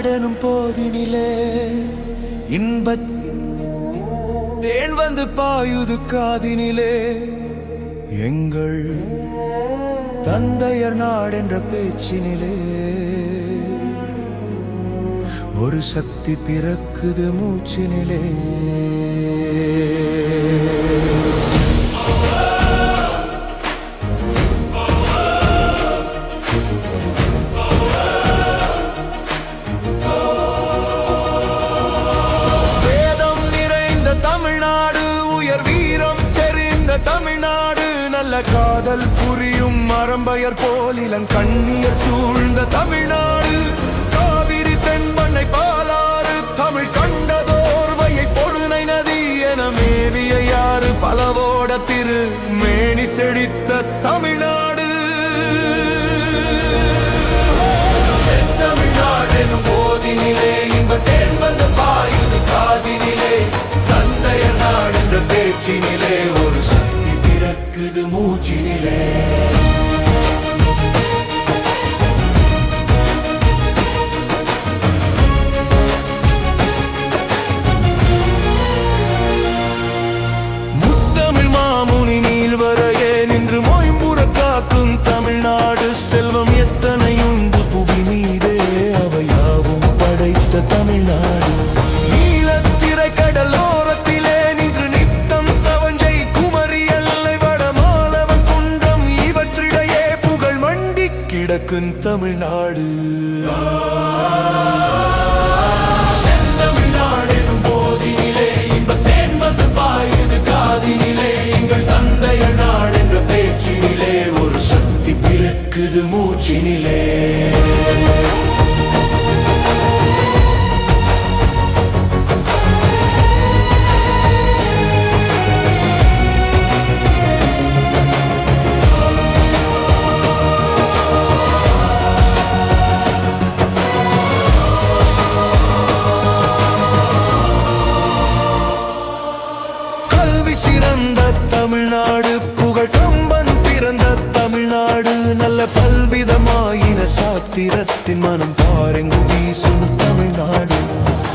நாடெனும் போதினிலே இன்பத் தேன் வந்து பாயுது காதினிலே. எங்கள் தந்தையர் நாடென்ற பேச்சினிலே ஒரு சக்தி பிறக்குது மூச்சினிலே. வேதம் நிறைந்த தமிழ்நாடு, உயர் வீரம் செறிந்த தமிழ்நாடு, நல்ல காதல் புரியும் மரம்பயர் போல் இளங்கண்ணியர் சூழ்ந்த தமிழ்நாடு. காவிரி தென்பண்ணை பாலாறு, தமிழ் கண்டதோர்வையை பொருணை நதி என மேவிய யாரு பலவோட திரு மேனி செழித்த தமிழ்நாடு. செந்தமிழ்நாடெனும் போதினிலே இன்ப தேன் வந்து பாயுது காதினிலே. தந்தையர் நாடென்ற பேச்சினிலே ஒரு சக்தி பிறக்குது மூச்சினிலே. தமிழ்நாடு செல்வம் எத்தனையுண்டு புவி மீதே, அவையாவும் படைத்த தமிழ்நாடு. நீலத்திரை கடலோரத்திலே நின்று நித்தம் தவஞ்சை குமரி எல்லை வடமாலவன் குன்றம் இவற்றிடையே புகழ் மண்டி கிடக்கும் தமிழ்நாடு. செந்தமிழ்நாடெனும் போதினிலே இன்ப தேன் வந்து பாயுது காதினிலே. எங்கள் தந்தையர் நாடென்ற பேச்சினிலே ஒரு சக்தி பிறக்குது மூச்சினிலே. கல்வி சிறந்த தமிழ்நாடு, புகழ் கம்பன் பிறந்த தமிழ்நாடு, நல்ல பல்விதமாயின சாத்திரத்தின் மனம் பாரெங்கும் வீசும் தமிழ்நாடு.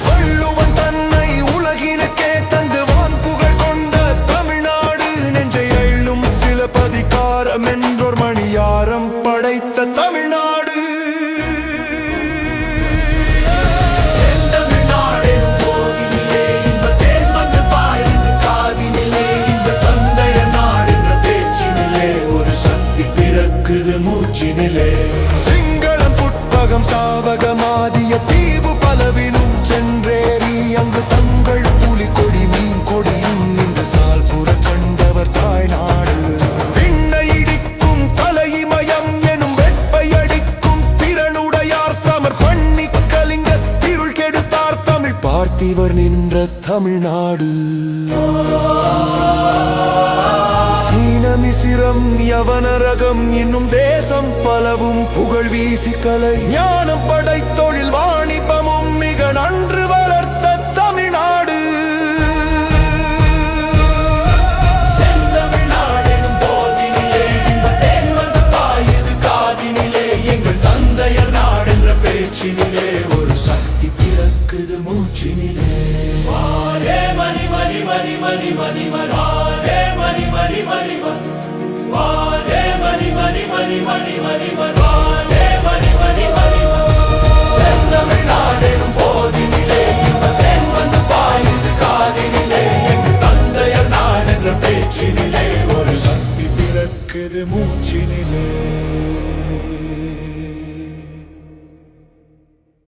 வள்ளுவன் தன்னை உலகினுக்கே தந்து வான் புகழ் கொண்ட தமிழ்நாடு. நெஞ்சை அள்ளும் சிலப்பதிகாரம் என்றோர் மணியாரம் படைத்த தமிழ்நாடு. செந்தமிழ்நாடெனும் போதினிலே இன்ப தேன் வந்து பாயுது காதினிலே. இந்த தந்தையர் நாடென்ற பேச்சினிலே ஒரு சக்தி பிறக்குது மூச்சினிலே. சிங்களம் புட்பகம் சாவகமாதிய தீவு பலவினும் சென்றேறி அங்கு தங்கள் புலி கொடி மீன் கொடியும் இந்த சால்புற கண்டவர் தாய்நாடு. விண்ணை இடிக்கும் தலைமயம் எனும் வெப்பை அடிக்கும் திறனுடையார் சமர் பண்ணி கலிங்க திருள் கெடுத்தார் தமிழ் பார்த்திவர் நின்ற தமிழ்நாடு. சீனமிசிரம் யவனரகம் இன்னும் தேசம் பலவும் புகழ் வீசி கலை ஞானம் படைத்தொழில் வாணிபமும் மிக நன்று வளர்த்த தமிழ்நாடு. செந்தமிழ்நாடெனும் போதினிலே இன்ப தேன் வந்து பாயுது காதினிலே. எங்கள் தந்தையர் நாடென்ற பேச்சினிலே ஒரு சக்தி பிறக்குது மூச்சினிலே. வாரே மணி மணி மணி மணி மணி மணி மணி மணி மணி மணி.